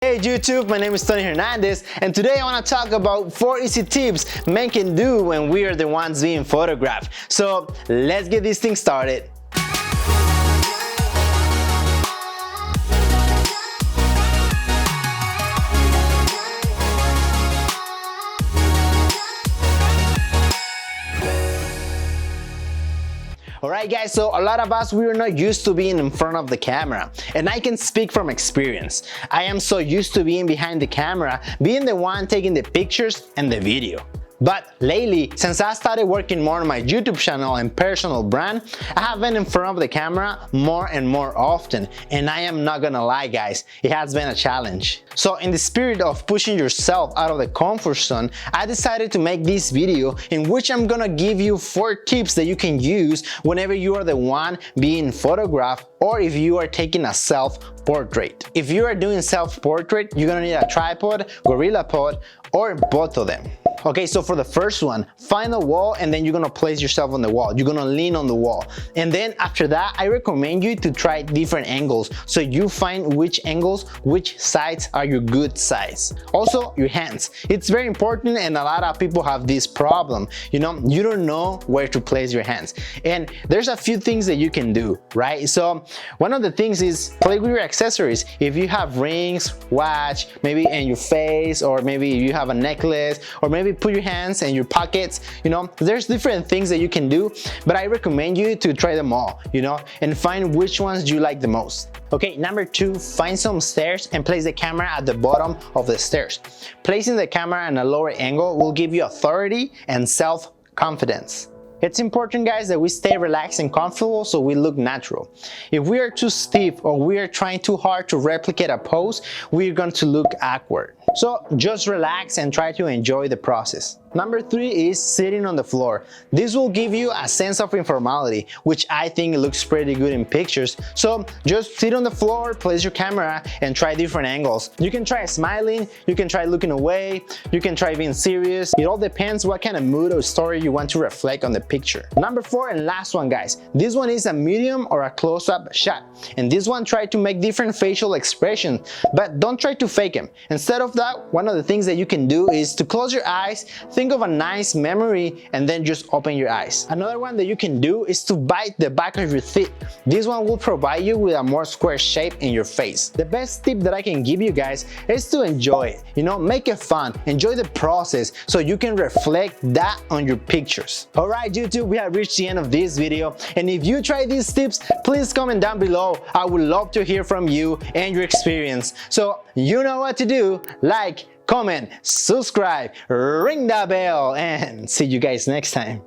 Hey YouTube, my name is Tony Hernandez, and today I want to talk about 4 easy tips men can do when we are the ones being photographed. So let's get this thing started. Alright guys, so a lot of us, we are not used to being in front of the camera, and I can speak from experience. I am so used to being behind the camera, being the one taking the pictures and the video. But lately, since I started working more on my YouTube channel and personal brand, I have been in front of the camera more and more often, and I am not gonna lie guys, it has been a challenge. So in the spirit of pushing yourself out of the comfort zone, I decided to make this video in which I'm gonna give you 4 tips that you can use whenever you are the one being photographed or if you are taking a self-portrait. If you are doing self-portrait, you're gonna need a tripod, gorilla pod, or both of them. Okay, so for the first one, find a wall and then you're gonna place yourself on the wall. You're gonna lean on the wall. And then after that, I recommend you to try different angles so you find which angles, which sides are your good sides. Also, your hands. It's very important, and a lot of people have this problem. You don't know where to place your hands. And there's a few things that you can do, right? So one of the things is play with your accessories. If you have rings, watch, maybe in your face, or maybe you have a necklace, or maybe put your hands in your pockets. There's different things that you can do, but I recommend you to try them all, and find which ones you like the most. Okay, number 2, find some stairs and place the camera at the bottom of the stairs. Placing the camera at a lower angle will give you authority and self-confidence. It's important guys that we stay relaxed and comfortable so we look natural. If we are too stiff or we are trying too hard to replicate a pose, we're going to look awkward. So just relax and try to enjoy the process. Number 3 is sitting on the floor. This will give you a sense of informality, which I think looks pretty good in pictures. So just sit on the floor, place your camera, and try different angles. You can try smiling, you can try looking away, you can try being serious. It all depends what kind of mood or story you want to reflect on the picture. Number 4 and last one guys, this one is a medium or a close-up shot. And this one, try to make different facial expressions, but don't try to fake them. Instead of that, one of the things that you can do is to close your eyes, think of a nice memory, and then just open your eyes. Another one that you can do is to bite the back of your teeth. This one will provide you with a more square shape in your face. The best tip that I can give you guys is to enjoy it. Make it fun, enjoy the process so you can reflect that on your pictures. Alright YouTube, we have reached the end of this video, and if you try these tips, please comment down below. I would love to hear from you and your experience. So you know what to do. Like, comment, subscribe, ring that bell, and see you guys next time.